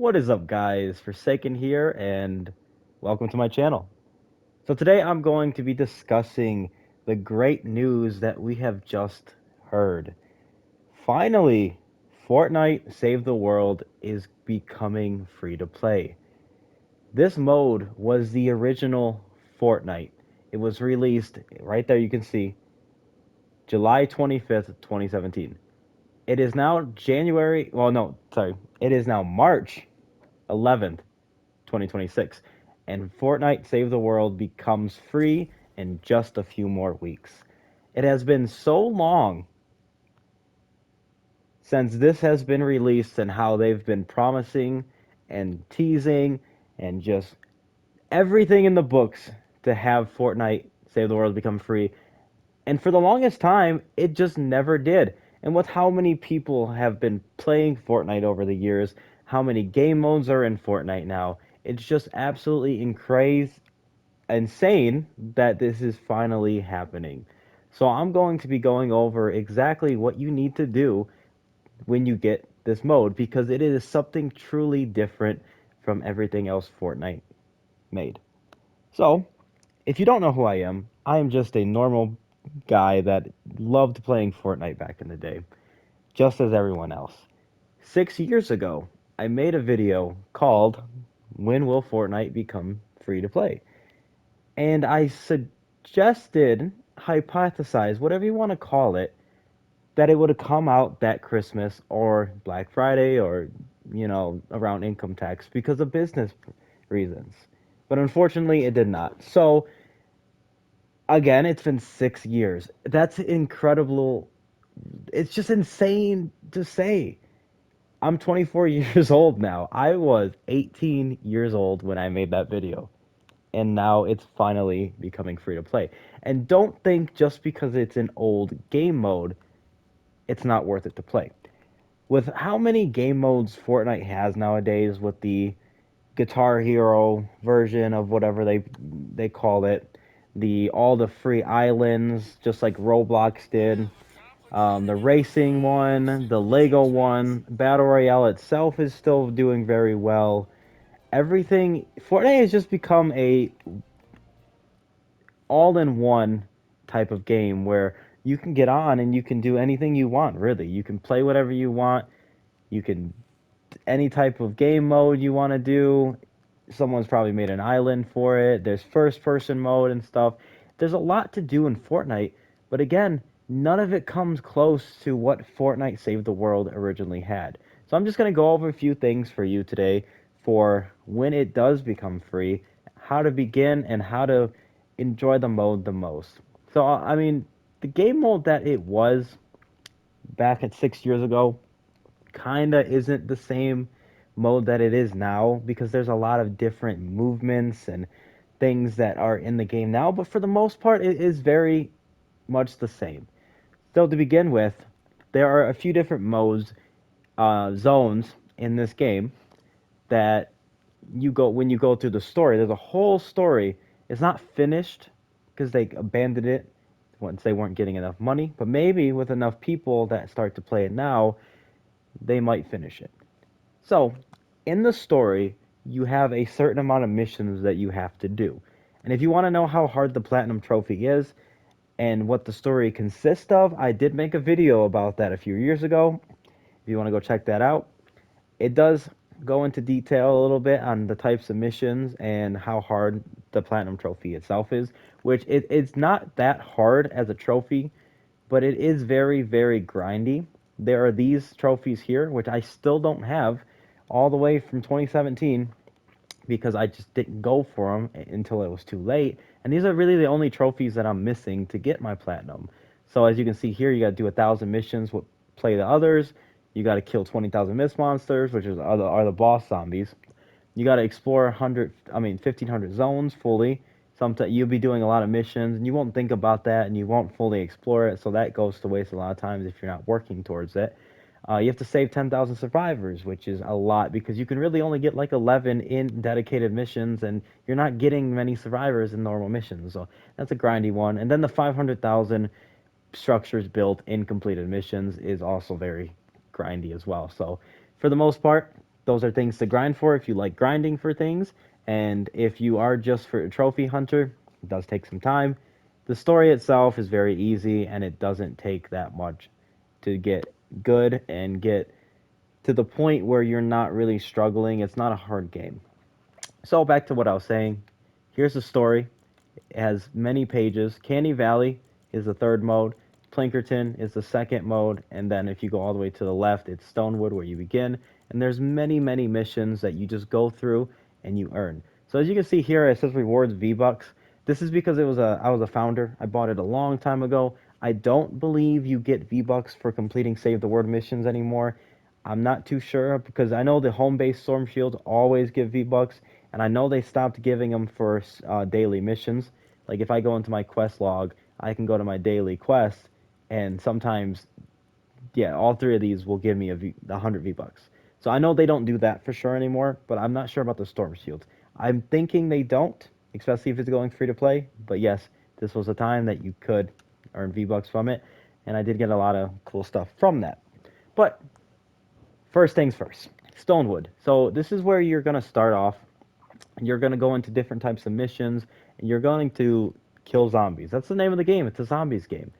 What is up, guys? Forsaken here, and welcome to my channel. So today I'm going to be discussing the great news that we have just heard. Finally, Fortnite Save the World is becoming free to play. This mode was the original Fortnite. It was released right there, you can see, July 25th, 2017. It is now it is now March 11th, 2026, and Fortnite Save the World becomes free in just a few more weeks. It has been so long since this has been released and how they've been promising and teasing and just everything in the books to have Fortnite Save the World become free. And for the longest time, it just never did. And with how many people have been playing Fortnite over the years, how many game modes are in Fortnite now, it's just absolutely insane that this is finally happening. So I'm going to be going over exactly what you need to do when you get this mode because it is something truly different from everything else Fortnite made. So, if you don't know who I am just a normal guy that loved playing Fortnite back in the day, just as everyone else. 6 years ago, I made a video called When Will Fortnite Become Free to Play? And I suggested, hypothesized, whatever you want to call it, that it would have come out that Christmas or Black Friday or, around income tax because of business reasons. But unfortunately, it did not. So, again, it's been 6 years. That's incredible. It's just insane to say. I'm 24 years old now. I was 18 years old when I made that video. And now it's finally becoming free to play. And don't think just because it's an old game mode, it's not worth it to play. With how many game modes Fortnite has nowadays, with the Guitar Hero version of whatever they call it, the all the free islands, just like Roblox did, the racing one, the Lego one, Battle Royale itself is still doing very well. Everything Fortnite has just become a all-in-one type of game where you can get on and you can do anything you want. Really, you can play whatever you want. You can any type of game mode you want to do. Someone's probably made an island for it. There's first person mode and stuff. There's a lot to do in Fortnite, but again, none of it comes close to what Fortnite Save the World originally had. So I'm just going to go over a few things for you today for when it does become free, how to begin, and how to enjoy the mode the most. So, I mean, the game mode that it was back at 6 years ago kinda isn't the same mode that it is now because there's a lot of different movements and things that are in the game now, but for the most part, it is very much the same. So to begin with, there are a few different modes, zones in this game that you go when you go through the story. There's a whole story. It's not finished because they abandoned it once they weren't getting enough money, but maybe with enough people that start to play it now, they might finish it. So, in the story, you have a certain amount of missions that you have to do. And if you want to know how hard the Platinum Trophy is and what the story consists of, I did make a video about that a few years ago. If you want to go check that out, it does go into detail a little bit on the types of missions and how hard the Platinum Trophy itself is, which it's not that hard as a trophy, but it is very, very grindy. There are these trophies here, which I still don't have, all the way from 2017 because I just didn't go for them until it was too late. And these are really the only trophies that I'm missing to get my platinum. So as you can see here, you got to do 1,000 missions, play the others. You got to kill 20,000 mist monsters, which are the boss zombies. You got to explore 1,500 zones fully. Sometimes you'll be doing a lot of missions, and you won't think about that, and you won't fully explore it. So that goes to waste a lot of times if you're not working towards it. You have to save 10,000 survivors, which is a lot because you can really only get like 11 in dedicated missions, and you're not getting many survivors in normal missions. So that's a grindy one. And then the 500,000 structures built in completed missions is also very grindy as well. So for the most part, Those are things to grind for if you like grinding for things. And if you are just for a trophy hunter, it does take some time. The story itself is very easy and it doesn't take that much to get good and get to the point where you're not really struggling. It's not a hard game. So back to what I was saying. Here's the story. It has many pages. Canny Valley is the third mode. Plankerton is the second mode, and then if you go all the way to the left, it's Stonewood where you begin. And there's many missions that you just go through and you earn. So as you can see here, it says rewards V-Bucks. This is because I was a founder. I bought it a long time ago. I don't believe you get V-Bucks for completing Save the World missions anymore. I'm not too sure because I know the home base Storm Shields always give V-Bucks, and I know they stopped giving them for daily missions. Like if I go into my quest log, I can go to my daily quest, and sometimes, yeah, all three of these will give me 100 V-Bucks. So I know they don't do that for sure anymore, but I'm not sure about the Storm Shields. I'm thinking they don't, especially if it's going free to play. But yes, this was a time that you could earn V-Bucks from it, and I did get a lot of cool stuff from that. But first things first, Stonewood. So this is where you're gonna start off. You're gonna go into different types of missions, and you're going to kill zombies. That's the name of the game. It's a zombies game.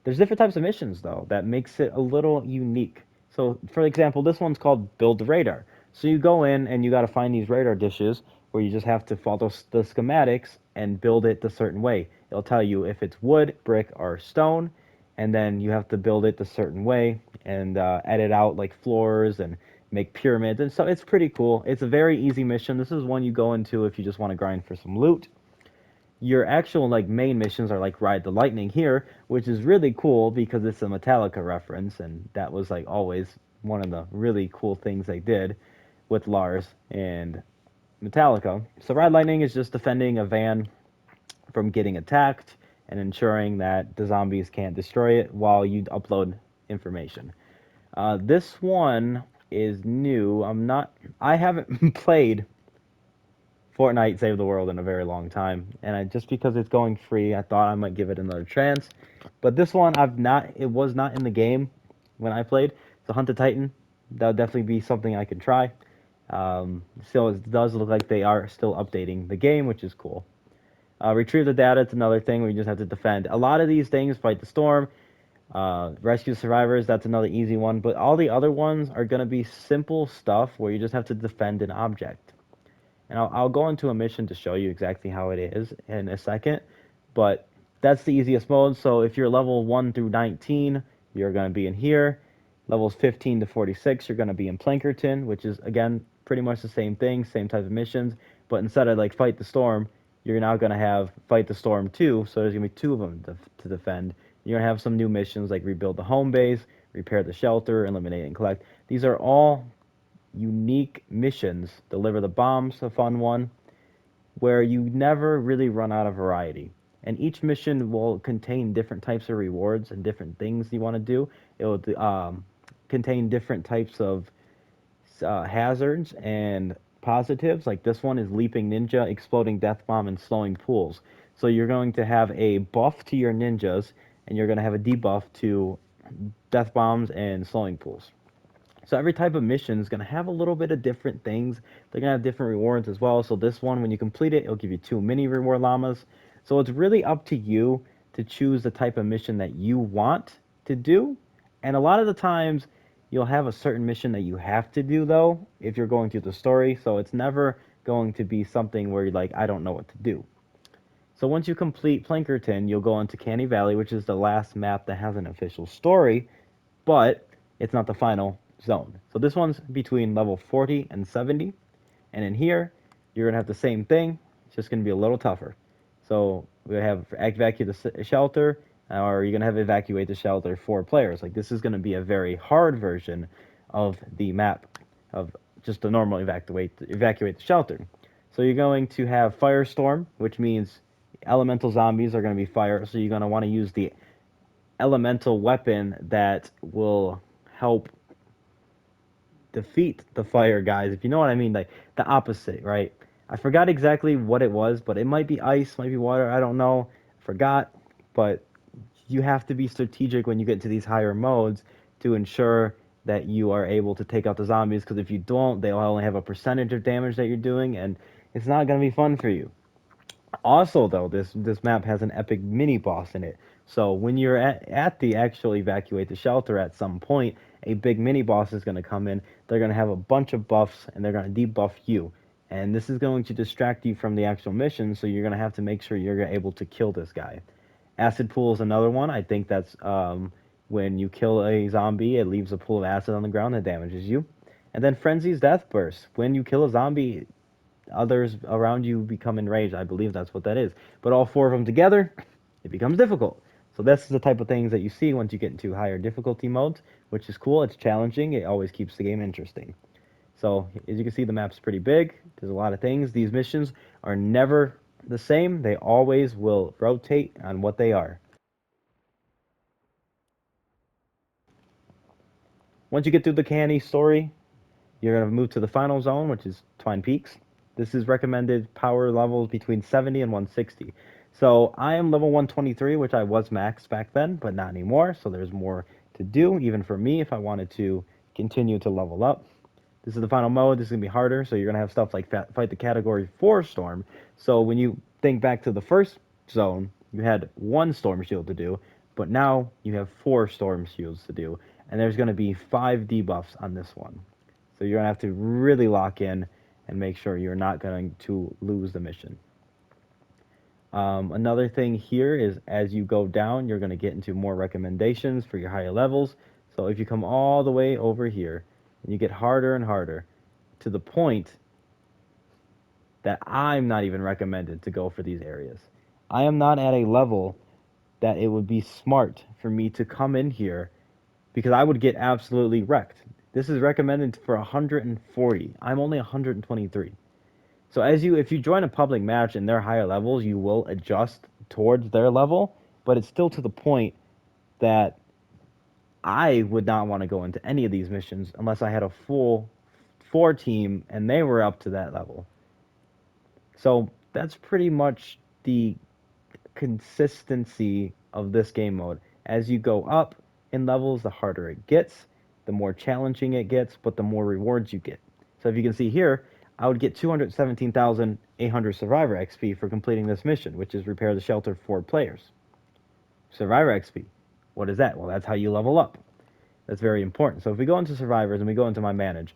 There's different types of missions though that makes it a little unique. So, for example, this one's called Build the Radar. So you go in and you got to find these radar dishes where you just have to follow the schematics and build it the certain way. It'll tell you if it's wood, brick, or stone, and then you have to build it the certain way and edit out like floors and make pyramids. And so it's pretty cool. It's a very easy mission. This is one you go into if you just want to grind for some loot. Your actual like main missions are like Ride the Lightning here, which is really cool because it's a Metallica reference, and that was like always one of the really cool things they did with Lars and Metallica. So Ride Lightning is just defending a van from getting attacked and ensuring that the zombies can't destroy it while you upload information. This one is new. I haven't played Fortnite Save the World in a very long time, and just because it's going free, I thought I might give it another chance. But this one, I've not. It was not in the game when I played. So Hunt the Titan, that would definitely be something I could try. Still, it does look like they are still updating the game, which is cool. Retrieve the data, it's another thing where you just have to defend. A lot of these things, fight the storm, rescue survivors, that's another easy one. But all the other ones are going to be simple stuff where you just have to defend an object. And I'll go into a mission to show you exactly how it is in a second. But that's the easiest mode. So if you're level 1 through 19, you're going to be in here. Levels 15 to 46, you're going to be in Plankerton, which is, again, pretty much the same thing, same type of missions. But instead of like Fight the Storm, you're now going to have Fight the Storm 2. So there's going to be two of them to defend. You're going to have some new missions like Rebuild the Home Base, Repair the Shelter, Eliminate and Collect. These are all unique missions. Deliver the bombs, a fun one, where you never really run out of variety. And each mission will contain different types of rewards and different things you want to do. It will contain different types of hazards and positives. Like this one is Leaping Ninja, Exploding Death Bomb, and Slowing Pools. So you're going to have a buff to your ninjas, and you're going to have a debuff to death bombs and slowing pools. So every type of mission is going to have a little bit of different things. They're going to have different rewards as well. So this one, when you complete it, it'll give you 2 mini reward llamas. So it's really up to you to choose the type of mission that you want to do. And a lot of the times, you'll have a certain mission that you have to do, though, if you're going through the story. So it's never going to be something where you're like, I don't know what to do. So once you complete Plankerton, you'll go into Canny Valley, which is the last map that has an official story, but it's not the final zone. So this one's between level 40 and 70, and in here, you're going to have the same thing, it's just going to be a little tougher. So we have evacuate the shelter, or you're going to have evacuate the shelter 4 players. Like this is going to be a very hard version of the map, of just the normal evacuate the shelter. So you're going to have Firestorm, which means elemental zombies are going to be fire, so you're going to want to use the elemental weapon that will help defeat the fire guys, if you know what I mean, like the opposite, right? I forgot exactly what it was, but it might be ice, might be water, I don't know. I forgot, but you have to be strategic when you get to these higher modes to ensure that you are able to take out the zombies, because if you don't, they'll only have a percentage of damage that you're doing, and it's not going to be fun for you. Also, though, this map has an epic mini boss in it. So when you're at the actual evacuate the shelter at some point, a big mini boss is going to come in. They're going to have a bunch of buffs, and they're going to debuff you. And this is going to distract you from the actual mission, so you're going to have to make sure you're able to kill this guy. Acid pool is another one. I think that's when you kill a zombie, it leaves a pool of acid on the ground that damages you. And then Frenzy's Death Burst. When you kill a zombie, others around you become enraged. I believe that's what that is. But all four of them together, it becomes difficult. So this is the type of things that you see once you get into higher difficulty modes, which is cool. It's challenging. It always keeps the game interesting. So as you can see, the map's pretty big. There's a lot of things. These missions are never the same. They always will rotate on what they are. Once you get through the canny story, you're going to move to the final zone, which is Twine Peaks. This is recommended power levels between 70 and 160. So I am level 123, which I was max back then, but not anymore. So there's more to do, even for me, if I wanted to continue to level up. This is the final mode. This is going to be harder. So you're going to have stuff like fight the category 4 storm. So when you think back to the first zone, you had one storm shield to do, but now you have 4 storm shields to do. And there's going to be 5 debuffs on this one. So you're going to have to really lock in and make sure you're not going to lose the mission. Another thing here is as you go down, you're going to get into more recommendations for your higher levels. So if you come all the way over here, and you get harder and harder to the point that I'm not even recommended to go for these areas. I am not at a level that it would be smart for me to come in here because I would get absolutely wrecked. This is recommended for 140. I'm only 123. So if you join a public match and they're higher levels, you will adjust towards their level, but it's still to the point that I would not want to go into any of these missions unless I had a full 4 team and they were up to that level. So that's pretty much the consistency of this game mode. As you go up in levels, the harder it gets, the more challenging it gets, but the more rewards you get. So if you can see here, I would get 217,800 Survivor XP for completing this mission, which is repair the shelter for players. Survivor XP. What is that? Well, that's how you level up. That's very important. So if we go into Survivors and we go into my Manage,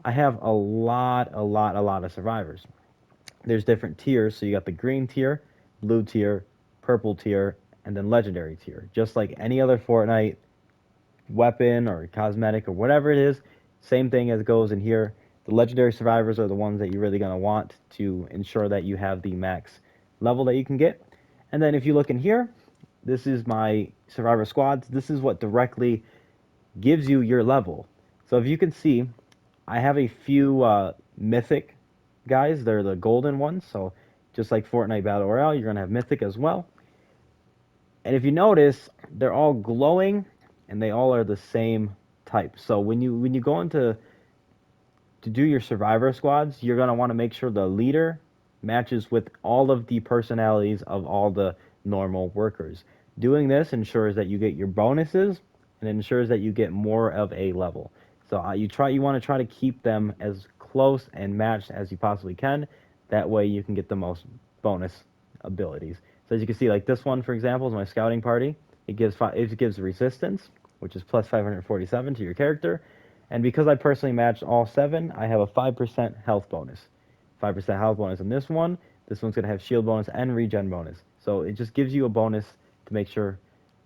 I have a lot of Survivors. There's different tiers. So you got the green tier, blue tier, purple tier, and then legendary tier. Just like any other Fortnite weapon or cosmetic or whatever it is, same thing as goes in here. The legendary survivors are the ones that you're really going to want to ensure that you have the max level that you can get. And then if you look in here, this is my survivor squads. This is what directly gives you your level. So if you can see, I have a few mythic guys. They're the golden ones. So just like Fortnite Battle Royale, you're going to have mythic as well. And if you notice, they're all glowing and they all are the same type. So when you go into to do your survivor squads, you're going to want to make sure the leader matches with all of the personalities of all the normal workers. Doing this ensures that you get your bonuses and ensures that you get more of a level. So you want to try to keep them as close and matched as you possibly can. That way you can get the most bonus abilities. So as you can see, like this one, for example, is my scouting party. It gives resistance, which is plus 547 to your character. And because I personally matched all 7, I have a 5% health bonus. 5% health bonus on this one. This one's going to have shield bonus and regen bonus. So it just gives you a bonus to make sure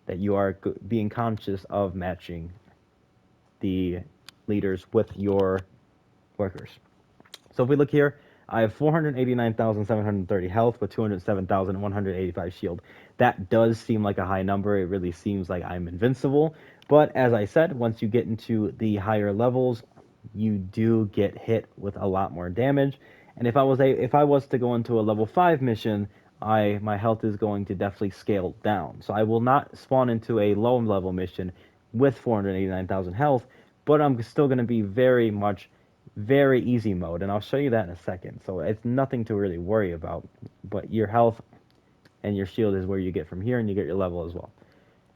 that you are being conscious of matching the leaders with your workers. So if we look here, I have 489,730 health with 207,185 shield. That does seem like a high number. It really seems like I'm invincible. But as I said, once you get into the higher levels, you do get hit with a lot more damage. And if I was to go into a level 5 mission, my health is going to definitely scale down. So I will not spawn into a low level mission with 489,000 health, but I'm still going to be very easy mode, and I'll show you that in a second. So it's nothing to really worry about, but your health and your shield is where you get from here, and you get your level as well.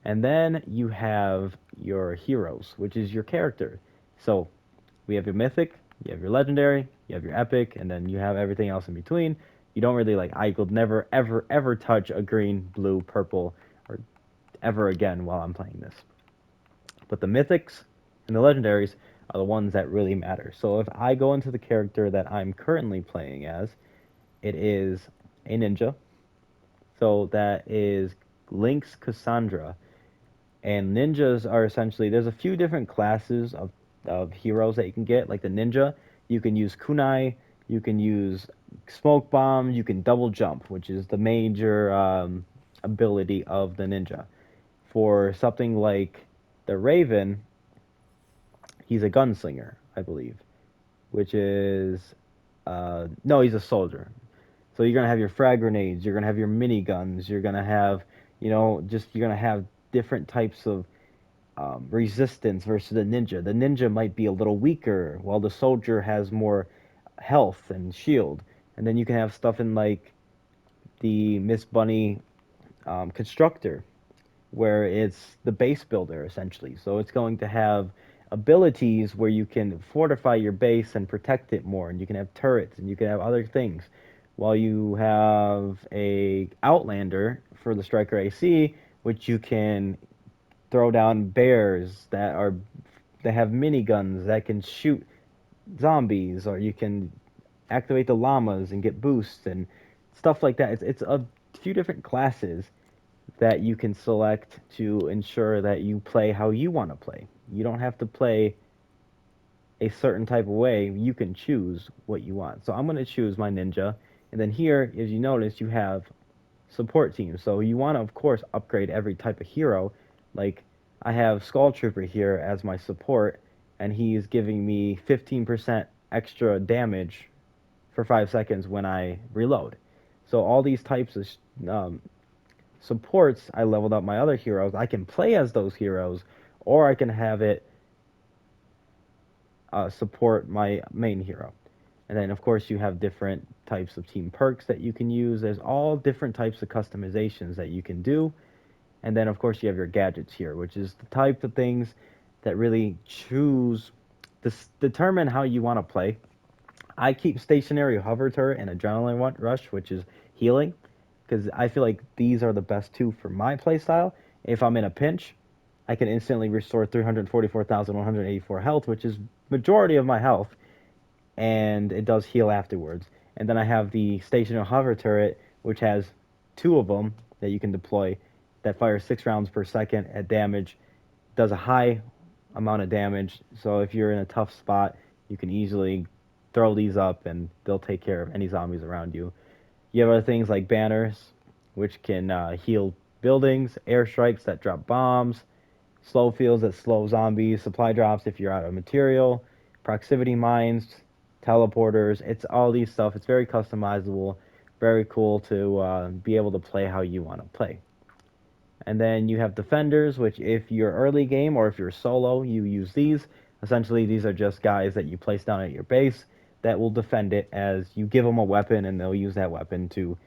And then you have your heroes, which is your character. So we have your mythic, you have your legendary, you have your epic, and then you have everything else in between. You don't really like. I will never, ever, ever touch a green, blue, purple, or ever again while I'm playing this. But the mythics and the legendaries are the ones that really matter. So if I go into the character that I'm currently playing as, it is a ninja. So that is Link's Cassandra. And ninjas are essentially, there's a few different classes of heroes that you can get. Like the ninja, you can use kunai, you can use smoke bomb, you can double jump, which is the major ability of the ninja. For something like the raven, he's a gunslinger, I believe, which is no, he's a soldier. So you're gonna have your frag grenades, you're gonna have your mini guns, you're gonna have, just you're gonna have different types of resistance versus the ninja. The ninja might be a little weaker, while the soldier has more health and shield. And then you can have stuff in like the Miss Bunny constructor, where it's the base builder essentially. So it's going to have abilities where you can fortify your base and protect it more, and you can have turrets and you can have other things. While you have a Outlander for the Striker AC, which you can throw down bears that have miniguns that can shoot zombies, or you can activate the llamas and get boosts and stuff like that. It's a few different classes that you can select to ensure that you play how you want to play. You don't have to play a certain type of way. You can choose what you want. So I'm going to choose my ninja. And then here, as you notice, you have support teams. So you want to, of course, upgrade every type of hero. Like I have Skull Trooper here as my support, and he's giving me 15% extra damage for 5 seconds when I reload. So all these types of supports, I leveled up my other heroes. I can play as those heroes, or I can have it support my main hero. And then, of course, you have different types of team perks that you can use. There's all different types of customizations that you can do. And then, of course, you have your gadgets here, which is the type of things that really determine how you want to play. I keep stationary hover turret and adrenaline rush, which is healing, because I feel like these are the best two for my playstyle. If I'm in a pinch, I can instantly restore 344,184 health, which is majority of my health, and it does heal afterwards. And then I have the stationary hover turret, which has two of them that you can deploy that fires 6 rounds per second at damage, does a high amount of damage. So if you're in a tough spot, you can easily throw these up and they'll take care of any zombies around you. You have other things like banners, which can heal buildings, airstrikes that drop bombs, slow fields that slow zombies, supply drops if you're out of material, proximity mines, teleporters. It's all these stuff. It's very customizable, very cool to be able to play how you want to play. And then you have defenders, which if you're early game or if you're solo, you use these. Essentially, these are just guys that you place down at your base that will defend it as you give them a weapon and they'll use that weapon to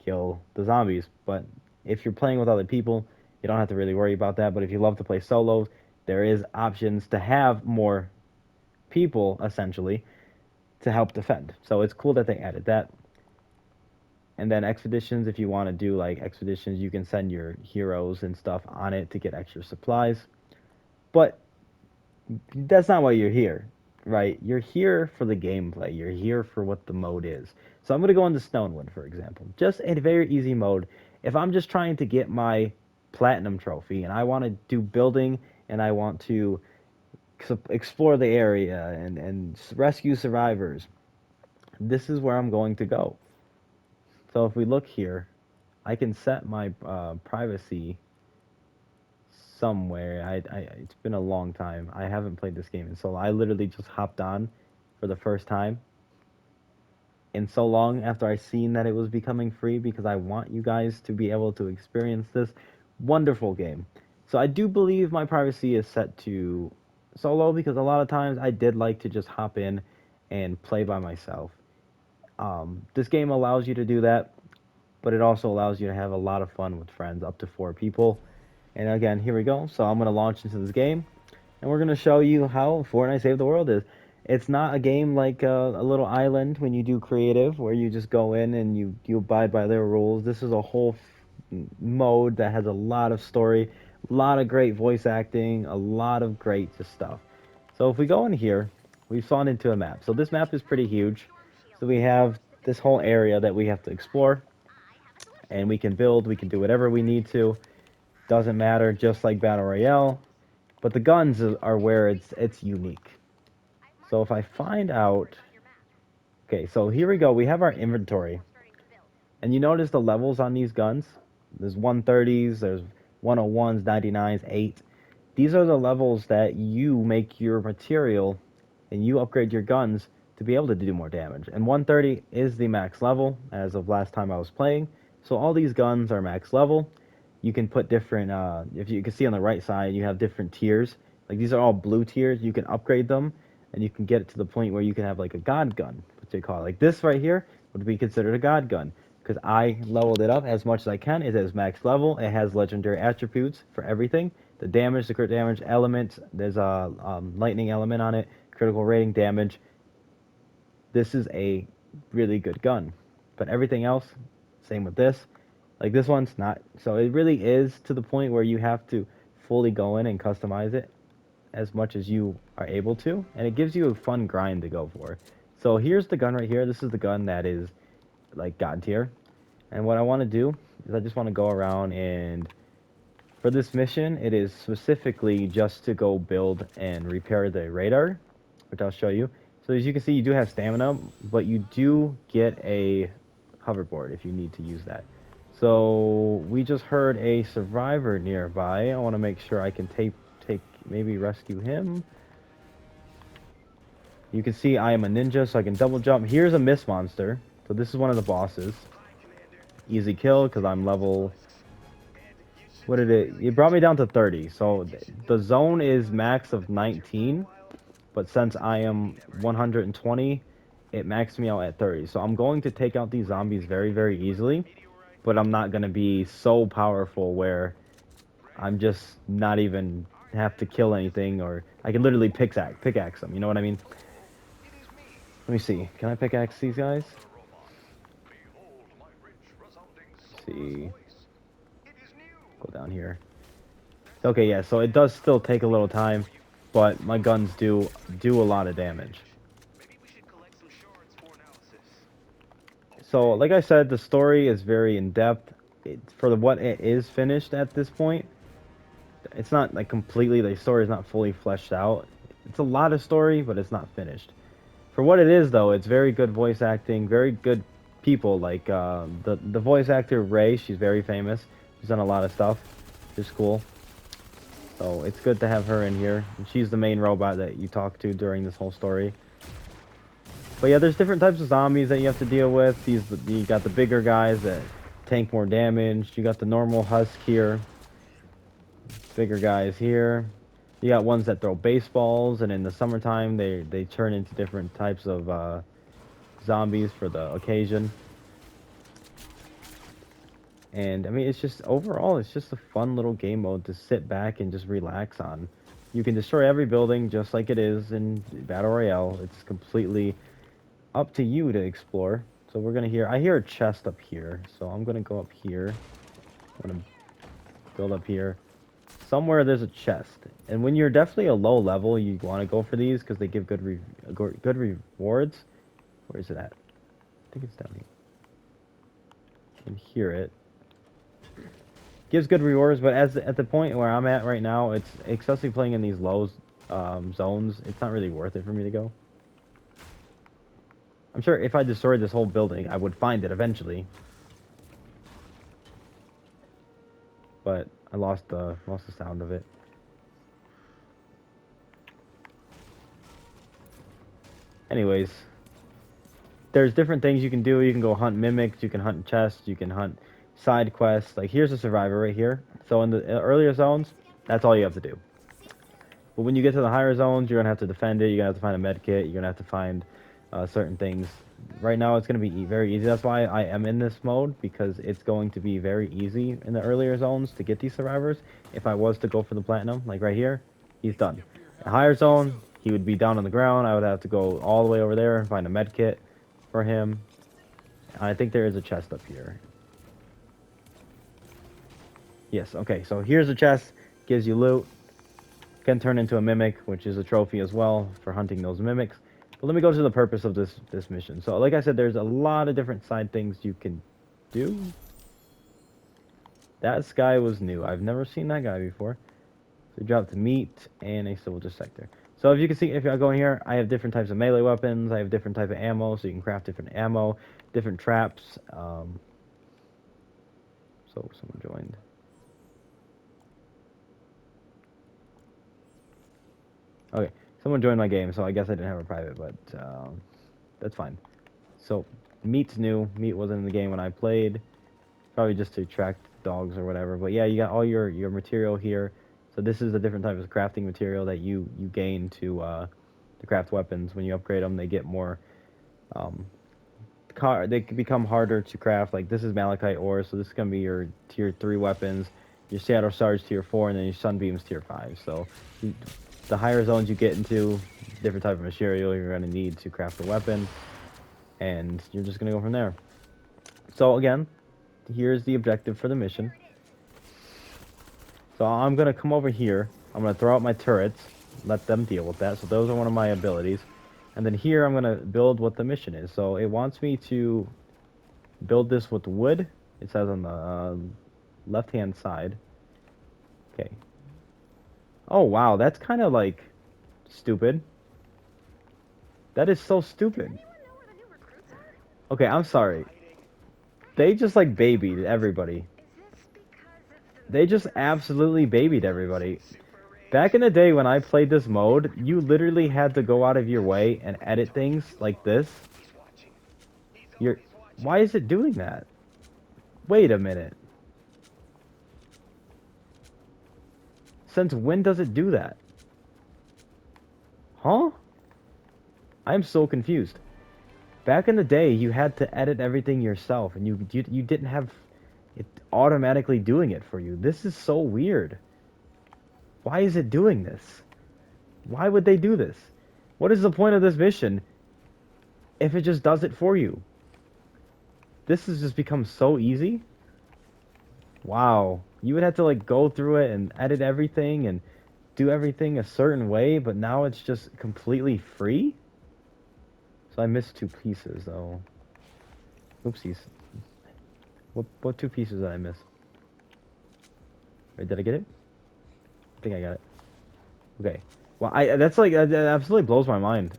kill the zombies. But if you're playing with other people, you don't have to really worry about that. But if you love to play solos, there is options to have more people essentially to help defend. So it's cool that they added that. And then expeditions, if you want to do like expeditions, you can send your heroes and stuff on it to get extra supplies. But that's not why you're here, right? You're here for the gameplay. You're here for what the mode is. So I'm going to go into Stonewood, for example. Just a very easy mode. If I'm just trying to get my platinum trophy and I want to do building and I want to explore the area and rescue survivors, this is where I'm going to go. So if we look here, I can set my privacy somewhere. It's been a long time. I haven't played this game in so long. I literally just hopped on for the first time in so long after I seen that it was becoming free because I want you guys to be able to experience this wonderful game. So I do believe my privacy is set to solo because a lot of times I did like to just hop in and play by myself. This game allows you to do that, but it also allows you to have a lot of fun with friends, up to 4 people. And again, here we go. So I'm going to launch into this game. and we're gonna show you how Fortnite Save the World is. It's not a game like a little island when you do creative, where you just go in and you abide by their rules. This is a whole mode that has a lot of story, a lot of great voice acting, a lot of great just stuff. So if we go in here, we've spawned into a map. So this map is pretty huge. So we have this whole area that we have to explore, and we can build, we can do whatever we need to. Doesn't matter, just like Battle Royale. But the guns are where it's unique. So if I find out, okay, so here we go. We have our inventory, and you notice the levels on these guns. There's 130s, there's 101s, 99s, 8. These are the levels that you make your material and you upgrade your guns to be able to do more damage. And 130 is the max level as of last time I was playing. So all these guns are max level. You can put different, if you can see on the right side, you have different tiers. Like these are all blue tiers. You can upgrade them and you can get it to the point where you can have like a god gun, what they call it. Like this right here would be considered a god gun because I leveled it up as much as I can. It is max level. It has legendary attributes for everything. The damage, the crit damage element, there's a lightning element on it, critical rating damage. This is a really good gun. But everything else, same with this. Like this one's not. So it really is to the point where you have to fully go in and customize it as much as you are able to. And it gives you a fun grind to go for. So here's the gun right here. This is the gun that is like god tier. And what I want to do is I just want to go around and for this mission, it is specifically just to go build and repair the radar, which I'll show you. So as you can see, you do have stamina, but you do get a hoverboard if you need to use that. So we just heard a survivor nearby. I want to make sure I can maybe rescue him. You can see I am a ninja, so I can double jump. Here's a mist monster. So this is one of the bosses. Easy kill because I'm level. What did it brought me down to 30. So the zone is max of 19, but since I am 120, it maxed me out at 30. So I'm going to take out these zombies very, very easily, but I'm not going to be so powerful where I'm just not even have to kill anything, or I can literally pickaxe them. You know what I mean? Let me see. Can I pickaxe these guys? Let's see. Go down here. Okay, yeah, so it does still take a little time, but my guns do a lot of damage. So, like I said, the story is very in-depth. For what it is finished at this point, it's not like completely, the story is not fully fleshed out. It's a lot of story, but it's not finished. For what it is, though, it's very good voice acting, very good people. Like the voice actor Ray, she's very famous. She's done a lot of stuff. It's cool. So it's good to have her in here. And she's the main robot that you talk to during this whole story. But yeah, there's different types of zombies that you have to deal with. You got the bigger guys that tank more damage. You got the normal husk here. Bigger guys here. You got ones that throw baseballs, and in the summertime they turn into different types of zombies for the occasion. And I mean, it's just overall, it's just a fun little game mode to sit back and just relax on. You can destroy every building just like it is in Battle Royale. It's completely up to you to explore. So we're gonna I hear a chest up here, so I'm gonna go up here. I'm gonna build up here. Somewhere there's a chest, and when you're definitely a low level, you want to go for these because they give good rewards. Where is it at? I think it's down here. You can hear it. Gives good rewards, but at the point where I'm at right now, it's especially playing in these low zones. It's not really worth it for me to go. I'm sure if I destroyed this whole building, I would find it eventually. But I lost the sound of it. Anyways, there's different things you can do. You can go hunt mimics, you can hunt chests, you can hunt side quests. Like here's a survivor right here. So in the earlier zones, that's all you have to do. But when you get to the higher zones, you're gonna have to defend it. You're gonna have to find a med kit. You're gonna have to find certain things. Right now, it's gonna be very easy. That's why I am in this mode, because it's going to be very easy in the earlier zones to get these survivors. If I was to go for the platinum, like right here, he's done. A higher zone, he would be down on the ground. I would have to go all the way over there and find a med kit for him. I think there is a chest up here. Yes, okay, so here's a chest. Gives you loot. Can turn into a mimic, which is a trophy as well for hunting those mimics. But let me go to the purpose of this mission. So like I said, there's a lot of different side things you can do. That guy was new. I've never seen that guy before. So we dropped meat and a soldier sector. So if you can see, if I go in here, I have different types of melee weapons. I have different type of ammo, so you can craft different ammo, different traps. So someone joined. Okay, someone joined my game, so I guess I didn't have a private, but that's fine. So meat's new. Meat wasn't in the game when I played. Probably just to attract dogs or whatever. But yeah, you got all your material here. So this is a different type of crafting material that you gain to craft weapons. When you upgrade them, they get more. They can become harder to craft. Like this is malachite ore, so this is gonna be your tier 3 weapons. Your shadow stars tier 4, and then your sunbeams tier 5. So the higher zones you get into, different type of material you're gonna need to craft a weapon, and you're just gonna go from there. So again, here's the objective for the mission. So I'm going to come over here. I'm going to throw out my turrets. Let them deal with that. So those are one of my abilities. And then here I'm going to build what the mission is. So it wants me to build this with wood. It says on the left-hand side. Okay. Oh, wow. That's kind of like stupid. That is so stupid. Okay, I'm sorry. They just like babied everybody. They just absolutely babied everybody. Back in the day when I played this mode, you literally had to go out of your way and edit things like this. Why is it doing that? Wait a minute. Since when does it do that? Huh? I'm so confused. Back in the day, you had to edit everything yourself, and you didn't have it automatically doing it for you. This is so weird. Why is it doing this? Why would they do this? What is the point of this mission if it just does it for you? This has just become so easy. Wow. You would have to like go through it and edit everything and do everything a certain way, but now it's just completely free? So I missed 2 pieces though. Oopsies. What 2 pieces did I miss? Wait, did I get it? I think I got it. Okay. Well, that's like that absolutely blows my mind.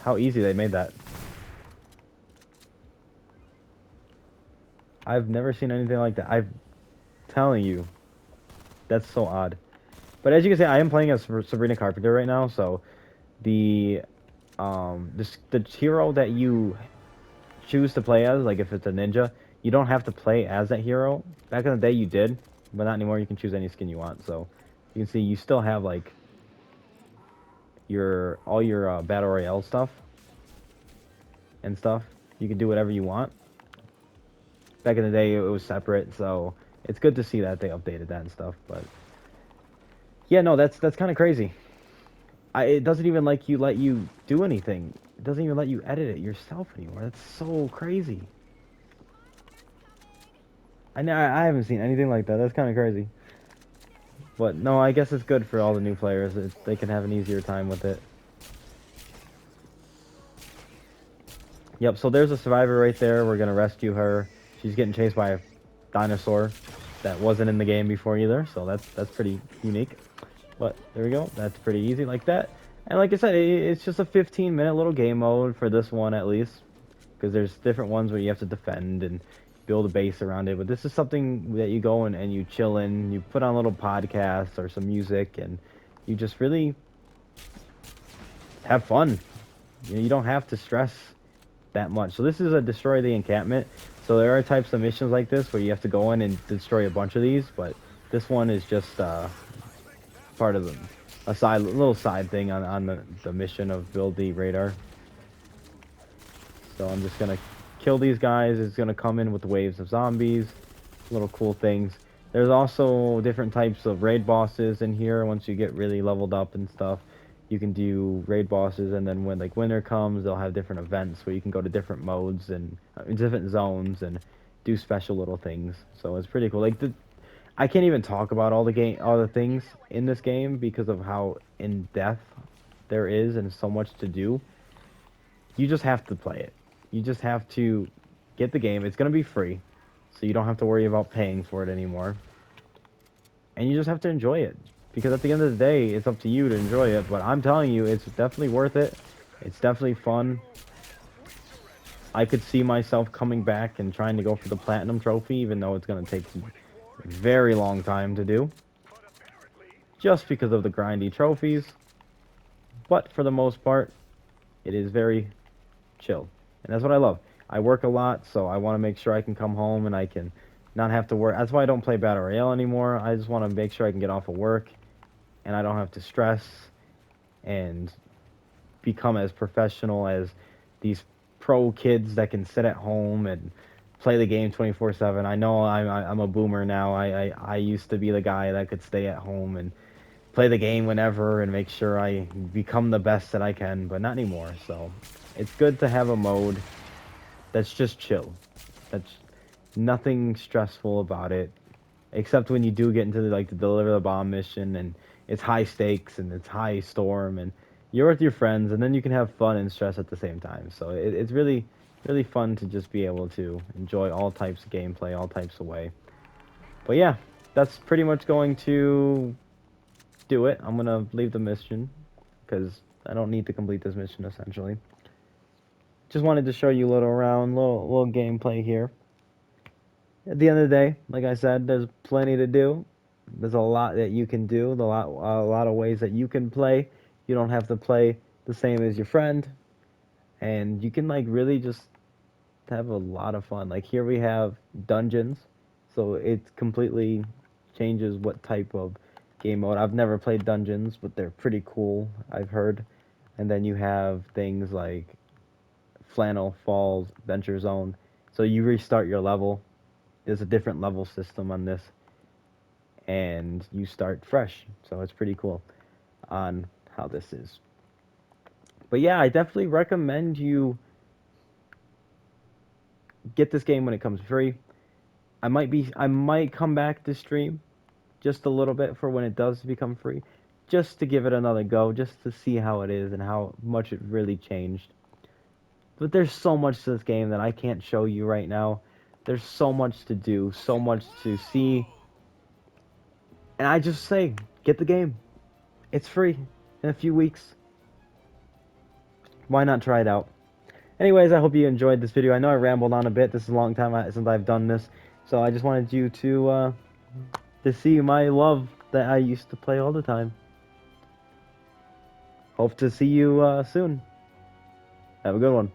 How easy they made that. I've never seen anything like that. I'm telling you, that's so odd. But as you can see, I am playing as Sabrina Carpenter right now, so the the hero that you choose to play as, like if it's a ninja, you don't have to play as that hero. Back in the day, you did, but not anymore. You can choose any skin you want. So you can see you still have like all your battle royale stuff and stuff. You can do whatever you want. Back in the day, it was separate, so it's good to see that they updated that and stuff. But yeah, no, that's kind of crazy. It doesn't even let you do anything. It doesn't even let you edit it yourself anymore. That's so crazy. I haven't seen anything like that. That's kind of crazy. But no, I guess it's good for all the new players. They can have an easier time with it. Yep, so there's a survivor right there. We're gonna rescue her. She's getting chased by a dinosaur that wasn't in the game before either, so that's pretty unique. But there we go. That's pretty easy like that. And like I said, it's just a 15-minute little game mode for this one at least, because there's different ones where you have to defend and build a base around it. But this is something that you go and you chill in, you put on a little podcast or some music, and you just really have fun. You don't have to stress that much. So this is a destroy the encampment. So there are types of missions like this where you have to go in and destroy a bunch of these, but this one is just part of a little side thing on the mission of build the radar. So I'm just gonna kill these guys. It's gonna come in with waves of zombies, little cool things. There's also different types of raid bosses in here. Once you get really leveled up and stuff, you can do raid bosses, and then when like winter comes, they'll have different events where you can go to different modes and different zones and do special little things. So it's pretty cool. Like I can't even talk about all the things in this game because of how in depth there is and so much to do. You just have to play it. You just have to get the game. It's gonna be free, so you don't have to worry about paying for it anymore. And you just have to enjoy it, because at the end of the day, it's up to you to enjoy it. But I'm telling you, it's definitely worth it. It's definitely fun. I could see myself coming back and trying to go for the platinum trophy, even though it's gonna take a very long time to do, just because of the grindy trophies. But for the most part, it is very chill. And that's what I love. I work a lot, so I want to make sure I can come home and I can not have to work. That's why I don't play Battle Royale anymore. I just want to make sure I can get off of work and I don't have to stress and become as professional as these pro kids that can sit at home and play the game 24/7. I know I'm a boomer now. I used to be the guy that could stay at home and play the game whenever and make sure I become the best that I can, but not anymore. So it's good to have a mode that's just chill. That's nothing stressful about it, except when you do get into like the deliver the bomb mission and it's high stakes and it's high storm and you're with your friends and then you can have fun and stress at the same time. So it's really fun to just be able to enjoy all types of gameplay, all types of way. But yeah, that's pretty much going to do it. I'm gonna leave the mission because I don't need to complete this mission essentially. Just wanted to show you a little around, little gameplay here. At the end of the day, like I said, there's plenty to do. There's a lot that you can do, a lot of ways that you can play. You don't have to play the same as your friend, and you can like really just have a lot of fun. Like here we have dungeons, so it completely changes what type of game mode. I've never played dungeons, but they're pretty cool, I've heard. And then you have things like Flannel Falls, Venture Zone. So you restart your level. There's a different level system on this, and you start fresh. So it's pretty cool on how this is. But yeah, I definitely recommend you get this game when it comes free. I might come back to stream just a little bit for when it does become free, just to give it another go, just to see how it is and how much it really changed. But there's so much to this game that I can't show you right now. There's so much to do, so much to see. And I just say, get the game. It's free in a few weeks. Why not try it out? Anyways, I hope you enjoyed this video. I know I rambled on a bit. This is a long time since I've done this. So I just wanted you to see my love that I used to play all the time. Hope to see you soon. Have a good one.